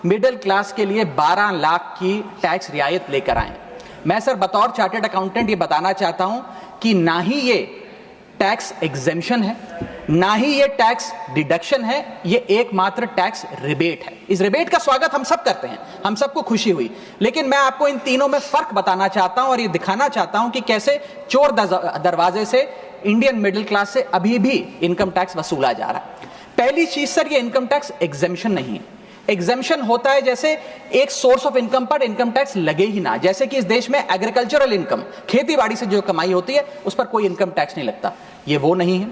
Middle class के लिए 12 लाख की टैक्स रियायत लेकर आए। मैं सर बतौर चार्टर्ड अकाउंटेंट ये बताना चाहता हूं कि ना ही ये टैक्स एग्जेम्पशन है, ना ही ये टैक्स डिडक्शन है, ये एकमात्र टैक्स रिबेट है। इस रिबेट का स्वागत हम सब करते हैं, हम सबको खुशी हुई, लेकिन मैं आपको इन तीनों में फर्क बताना चाहता हूं और ये दिखाना चाहता हूं कि कैसे चोर दरवाजे से इंडियन मिडिल क्लास से अभी भी इनकम टैक्स वसूला जा रहा है। पहली चीज सर, ये इनकम टैक्स एग्जेम्पशन नहीं है। एग्जेम्पशन होता है जैसे एक सोर्स ऑफ इनकम पर इनकम टैक्स लगे ही ना, जैसे कि इस देश में एग्रीकल्चरल इनकम, खेती बाड़ी से जो कमाई होती है उस पर कोई इनकम टैक्स नहीं लगता। ये वो नहीं है।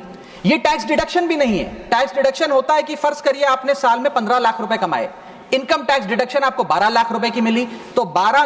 ये टैक्स डिडक्शन भी नहीं है। टैक्स डिडक्शन होता है कि फर्ज करिए आपने साल में 15 लाख रुपए कमाए, इनकम टैक्स डिडक्शन आपको 12 लाख रुपए की मिली, तो 15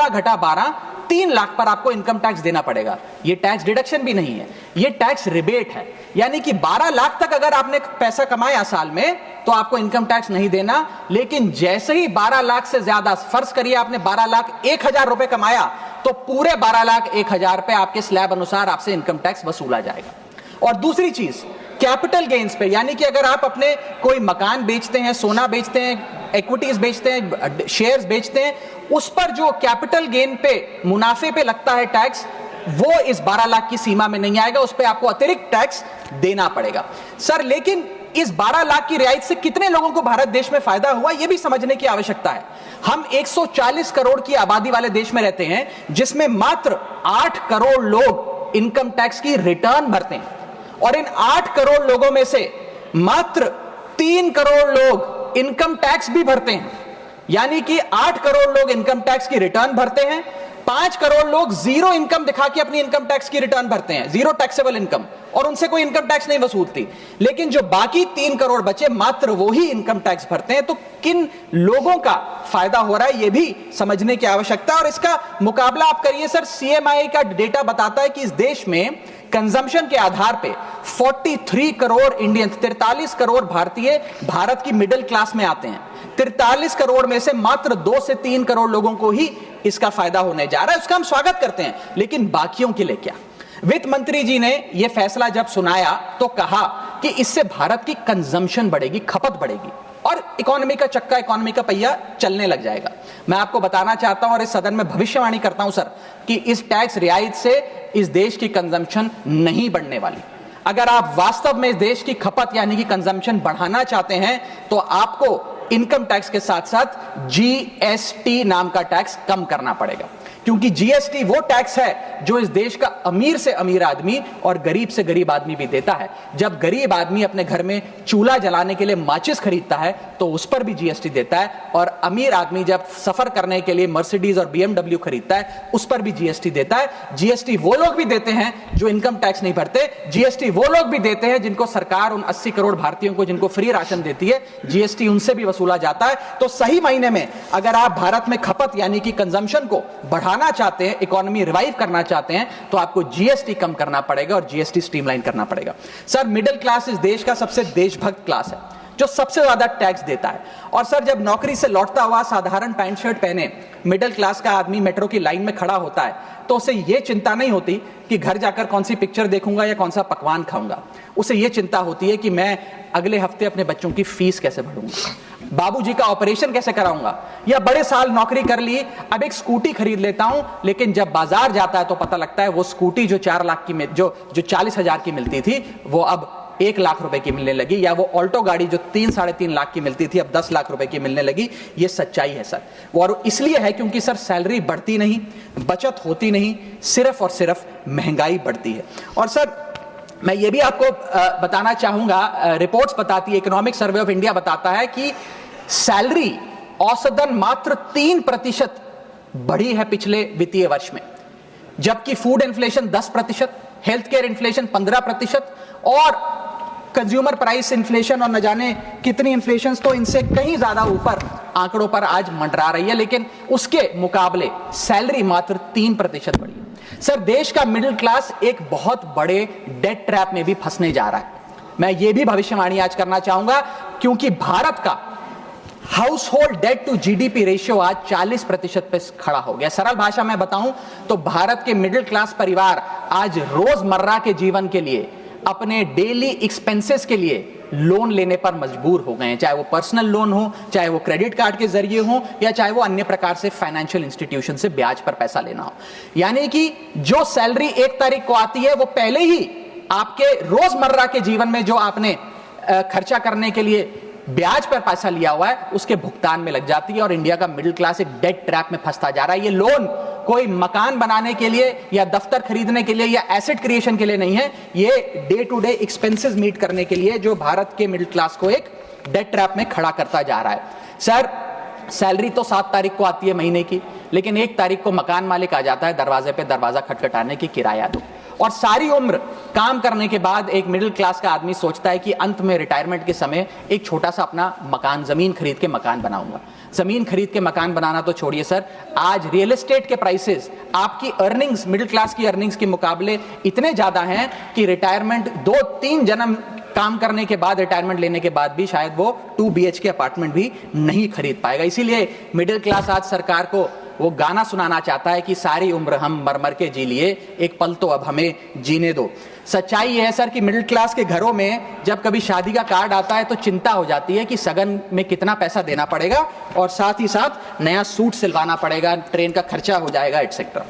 घटा 12 3 लाख पर आपको इनकम टैक्स देना पड़ेगा। ये टैक्स डिडक्शन भी नहीं है, ये टैक्स रिबेट है। यानी कि 12 लाख तक अगर आपने पैसा कमाया साल में तो आपको इनकम टैक्स नहीं देना, लेकिन जैसे ही 12 लाख से ज्यादा, फर्ज करिए आपने 12 लाख 1,000 रुपए कमाया, तो पूरे 12 लाख 1,000 पे आपके स्लैब अनुसार आपसे इनकम टैक्स वसूला जाएगा। और दूसरी चीज, कैपिटल गेन्स पे, यानी कि अगर आप अपने कोई मकान बेचते हैं, सोना बेचते हैं, इक्विटीज बेचते हैं, शेयर्स बेचते हैं, उस पर जो कैपिटल गेन पे, मुनाफे पे लगता है टैक्स, वो इस 12 लाख की सीमा में नहीं आएगा, उस पे आपको अतिरिक्त टैक्स देना पड़ेगा। सर लेकिन इस 12 लाख की रियायत से कितने लोगों को भारत देश में फायदा हुआ, यह भी समझने की आवश्यकता है। हम 140 करोड़ की आबादी वाले देश में रहते हैं, जिसमें मात्र 8 करोड़ लोग इनकम टैक्स की रिटर्न भरते हैं, और इन 8 करोड़ लोगों में से मात्र 3 करोड़ लोग इनकम टैक्स भी भरते हैं। यानी कि 8 करोड़ लोग इनकम टैक्स की रिटर्न भरते हैं, 5 करोड़ लोग जीरो इनकम दिखा के अपनी इनकम टैक्स की रिटर्न भरते हैं, जीरो टैक्सेबल इनकम, और उनसे कोई इनकम टैक्स नहीं वसूलती। लेकिन जो बाकी 3 करोड़ बचे, मात्र वो ही इनकम टैक्स भरते हैं। तो किन लोगों का फायदा हो रहा है, ये भी समझने की आवश्यकता है। और इसका मुकाबला आप करिए सर, सीएमआई का डेटा बताता है कि इस देश में कंजम्पशन के आधार पे 43 करोड़ इंडियन, 43 करोड़ भारतीय भारत की मिडिल क्लास में आते हैं। 43 करोड़ में से मात्र 2 से 3 करोड़ लोगों को ही इसका फायदा होने जा रहा है। उसका हम स्वागत करते हैं, लेकिन बाकियों के लिए क्या? वित्त मंत्री जी ने यह फैसला जब सुनाया तो कहा कि इससे भारत की कंजम्पशन बढ़ेगी, खपत बढ़ेगी, और इकोनॉमी का चक्का, इकोनॉमी का पहिया चलने लग जाएगा। मैं आपको बताना चाहता हूं और इस सदन में भविष्यवाणी करता हूं सर, कि इस टैक्स रियायत से इस देश की कंजम्पशन नहीं बढ़ने वाली। अगर आप वास्तव में इस देश की खपत यानी कि कंजम्पशन बढ़ाना चाहते हैं, तो आपको इनकम टैक्स के साथ साथ जीएसटी नाम का टैक्स कम करना पड़ेगा, क्योंकि जीएसटी वो टैक्स है जो इस देश का अमीर से अमीर आदमी और गरीब से गरीब आदमी भी देता है। जब गरीब आदमी अपने घर में चूल्हा जलाने के लिए माचिस खरीदता है तो उस पर भी जीएसटी देता है, और अमीर आदमी जब सफर करने के लिए मर्सिडीज और बीएमडब्ल्यू खरीदता है उस पर भी जीएसटी देता है। जीएसटी वो लोग भी देते हैं जो इनकम टैक्स नहीं भरते, जीएसटी वो लोग भी देते हैं जिनको सरकार, उन 80 करोड़ भारतीयों को जिनको फ्री राशन देती है, जीएसटी उनसे भी वसूला जाता है। तो सही मायने में अगर आप भारत में खपत यानी कि कंजम्पशन को बढ़ाना चाहते हैं, इकोनॉमी रिवाइव करना चाहते हैं, तो आपको जीएसटी कम करना पड़ेगा और जीएसटी स्ट्रीमलाइन करना पड़ेगा। सर मिडिल क्लास इस देश का सबसे देशभक्त क्लास है, जो सबसे ज्यादा टैक्स देता है। और सर जब नौकरी से लौटता हुआ साधारण पैंट शर्ट पहने मिडिल क्लास का आदमी मेट्रो की लाइन में खड़ा होता है, तो उसे यह चिंता नहीं होती कि घर जाकर कौन सी पिक्चर देखूंगा या कौन सा पकवान खाऊंगा। उसे यह चिंता होती है कि मैं अगले हफ्ते अपने बच्चों की फीस कैसे भरूंगा, बाबूजी का ऑपरेशन कैसे कराऊंगा, या बड़े साल नौकरी कर ली, अब एक स्कूटी खरीद लेता हूं, लेकिन जब बाजार जाता है तो पता लगता है वो स्कूटी जो 4 लाख की, जो 40,000 की मिलती थी, वो अब 1 लाख रुपए की मिलने लगी, या वो ऑल्टो गाड़ी जो 3-3.5 लाख की मिलती थी अब 10 लाख रुपए की मिलने लगी। ये सच्चाई है सर, और इसलिए है क्योंकि सर सैलरी बढ़ती नहीं, बचत होती नहीं, सिर्फ और सिर्फ महंगाई बढ़ती है। और सर मैं ये भी आपको बताना चाहूंगा, रिपोर्ट्स बताती है, इकोनॉमिक सर्वे ऑफ इंडिया बताता है कि सैलरी औसतन मात्र 3% बढ़ी है पिछले वित्तीय वर्ष में, जबकि food inflation 10%, health care inflation 15%, और कंज्यूमर प्राइस इन्फ्लेशन और न जाने कितनी इन्फ्लेशन तो इनसे कहीं ज्यादा ऊपर आंकड़ों पर आज मंडरा रही है, लेकिन उसके मुकाबले सैलरी मात्र 3% बढ़ी है। सर देश का मिडिल क्लास एक बहुत बड़े डेट ट्रैप में भी फंसने जा रहा है। मैं ये भी भविष्यवाणी आज करना चाहूंगा, क्योंकि भारत का household debt to GDP ratio आज 40% पे खड़ा हो गया। सरल भाषा में बताऊं तो भारत के मिडिल क्लास परिवार आज रोजमर्रा के जीवन के लिए, अपने डेली एक्सपेंसेस के लिए लोन लेने पर मजबूर हो गए हैं, चाहे वो पर्सनल लोन हो, चाहे वो क्रेडिट कार्ड के जरिए हो, या चाहे वो अन्य प्रकार से फाइनेंशियल इंस्टीट्यूशन से ब्याज पर पैसा लेना हो। यानी कि जो सैलरी 1 तारीख को आती है वो पहले ही आपके रोजमर्रा के जीवन में जो आपने खर्चा करने के लिए ब्याज पर पैसा लिया हुआ है उसके भुगतान में लग जाती है, और इंडिया का मिडिल क्लास एक डेट ट्रैप में फंसता जा रहा है। ये लोन कोई मकान बनाने के लिए या दफ्तर खरीदने के लिए या एसेट क्रिएशन के लिए नहीं है, ये day to day expenses meet करने के लिए, जो भारत के मिडिल क्लास को एक डेट ट्रैप में खड़ा करता जा रहा है। सर, सैलरी तो 7 तारीख को आती है महीने की, लेकिन 1 तारीख को मकान मालिक आ जाता है दरवाजे पे दरवाजा खटखटाने की किराया दो, और सारी उम्र काम करने के बाद एक मिडिल क्लास का आदमी सोचता है कि अंत में रिटायरमेंट के समय एक छोटा सा अपना मकान, जमीन खरीद के मकान बनाऊंगा। जमीन खरीद के मकान बनाना तो छोड़िए सर, आज रियल एस्टेट के प्राइसेस, आपकी अर्निंग्स, मिडिल क्लास की अर्निंग्स के मुकाबले इतने ज्यादा हैं कि रिटायरमेंट 2-3 जन्म काम करने के बाद, रिटायरमेंट लेने के बाद भी शायद वो 2 BHK अपार्टमेंट भी नहीं खरीद पाएगा। इसीलिए मिडिल क्लास आज सरकार को वो गाना सुनाना चाहता है कि सारी उम्र हम मर मर के जी लिए, एक पल तो अब हमें जीने दो। सच्चाई ये है सर कि मिडिल क्लास के घरों में जब कभी शादी का कार्ड आता है तो चिंता हो जाती है कि सगन में कितना पैसा देना पड़ेगा, और साथ ही साथ नया सूट सिलवाना पड़ेगा, ट्रेन का खर्चा हो जाएगा, एटसेट्रा।